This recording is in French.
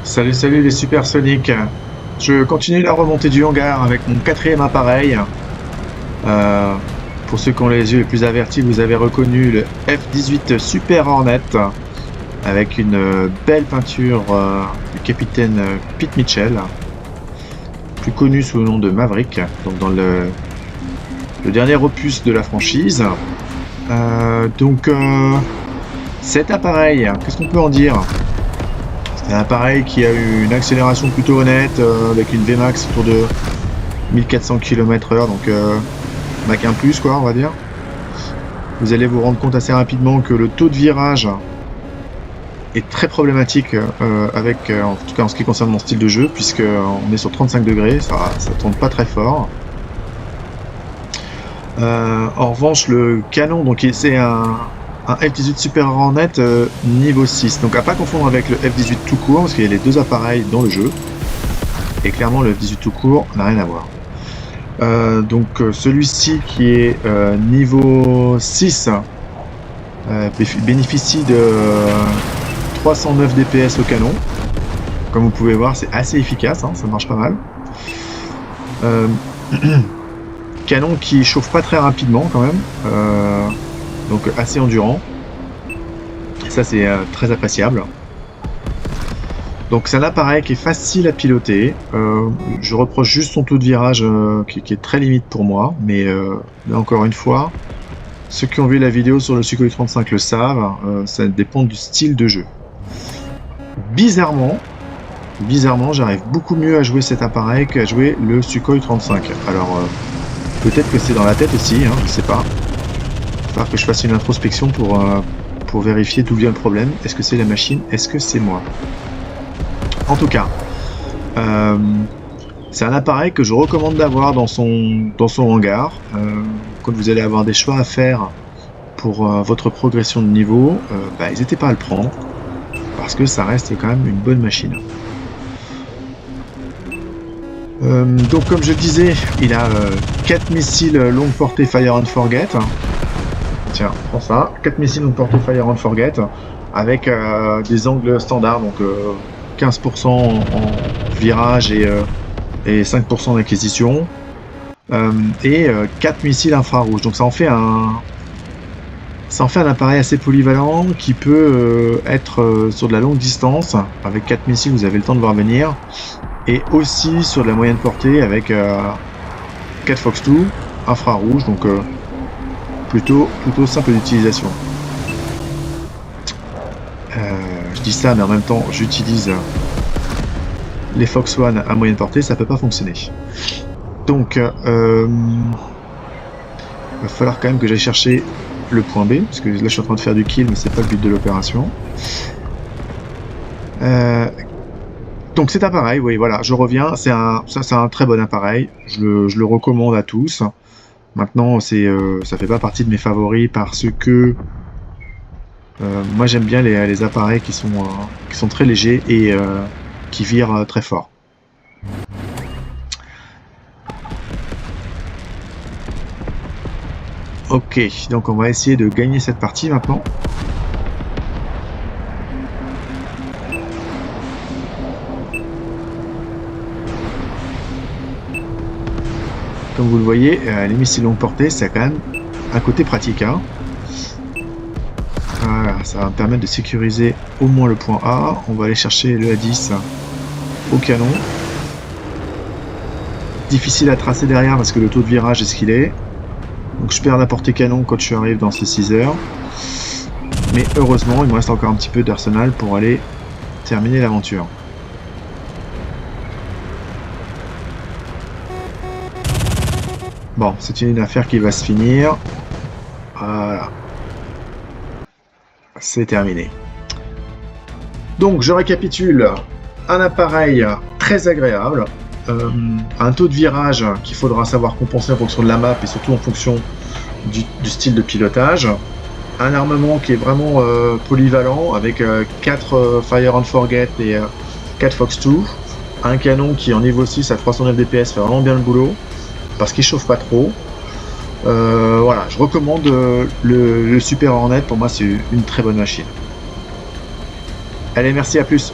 Salut, salut les supersoniques. Je continue la remontée du hangar avec mon quatrième appareil. Euh, pour ceux qui ont les yeux les plus avertis, vous avez reconnu le F-18 Super Hornet avec une belle peinture du capitaine Pete Mitchell, plus connu sous le nom de Maverick, donc dans le dernier opus de la franchise. Cet appareil, qu'est-ce qu'on peut en dire? C'est un appareil qui a eu une accélération plutôt honnête, avec une Vmax autour de 1400 km/h, donc Mach 1 plus quoi, on va dire. Vous allez vous rendre compte assez rapidement que le taux de virage est très problématique en tout cas en ce qui concerne mon style de jeu, puisque on est sur 35 degrés, ça tourne pas très fort. En revanche, le canon, donc c'est un F-18 Super Hornet niveau 6. Donc à pas confondre avec le F-18 tout court, parce qu'il y a les deux appareils dans le jeu. Et clairement, le F-18 tout court n'a rien à voir. Celui-ci qui est niveau 6 bénéficie de 309 DPS au canon. Comme vous pouvez voir, c'est assez efficace, hein, ça marche pas mal. Canon qui chauffe pas très rapidement quand même, donc assez endurant. Ça c'est très appréciable. Donc c'est un appareil qui est facile à piloter. Je reproche juste son taux de virage qui est très limite pour moi, mais là encore une fois, ceux qui ont vu la vidéo sur le Sukhoi 35 le savent, ça dépend du style de jeu. Bizarrement, j'arrive beaucoup mieux à jouer cet appareil qu'à jouer le Sukhoi 35. Alors peut-être que c'est dans la tête aussi, hein, je sais pas. Il va falloir que je fasse une introspection pour vérifier d'où vient le problème. Est-ce que c'est la machine? Est-ce que c'est moi? En tout cas, c'est un appareil que je recommande d'avoir dans son hangar. Quand vous allez avoir des choix à faire pour votre progression de niveau, n'hésitez pas à le prendre, parce que ça reste quand même une bonne machine. Donc comme je disais, il a 4 missiles longue portée Fire and Forget. Tiens, prends ça. 4 missiles longue portée Fire and Forget, avec des angles standards, donc 15% en virage et 5% d'acquisition, et 4 missiles infrarouges. Donc ça en fait un appareil assez polyvalent qui peut être sur de la longue distance. Avec 4 missiles, vous avez le temps de voir venir, et aussi sur de la moyenne portée avec 4 Fox 2 infrarouge, donc plutôt simple d'utilisation. Je dis ça, mais en même temps j'utilise les Fox One à moyenne portée, ça peut pas fonctionner. Donc il va falloir quand même que j'aille chercher le point B, parce que là je suis en train de faire du kill, mais c'est pas le but de l'opération. Donc cet appareil, oui, voilà, je reviens, c'est un très bon appareil, je le recommande à tous. Maintenant, ça fait pas partie de mes favoris, parce que moi j'aime bien les appareils qui sont très légers et qui virent très fort. Ok, donc on va essayer de gagner cette partie maintenant. Comme vous le voyez, les missiles longue portée, c'est quand même un côté pratique, hein. Voilà, ça va me permettre de sécuriser au moins le point A. On va aller chercher le A10 au canon. Difficile à tracer derrière parce que le taux de virage est ce qu'il est. Donc je perds la portée canon quand je arrive dans ces 6 heures. Mais heureusement, il me reste encore un petit peu d'arsenal pour aller terminer l'aventure. Bon, c'est une affaire qui va se finir. Voilà. C'est terminé. Donc je récapitule. Un appareil très agréable. Un taux de virage qu'il faudra savoir compenser en fonction de la map et surtout en fonction du style de pilotage. Un armement qui est vraiment polyvalent avec 4 Fire and Forget et 4 Fox 2. Un canon qui en niveau 6 à 309 DPS fait vraiment bien le boulot parce qu'il chauffe pas trop. Voilà, je recommande le Super Hornet, pour moi c'est une très bonne machine. Allez, merci, à plus.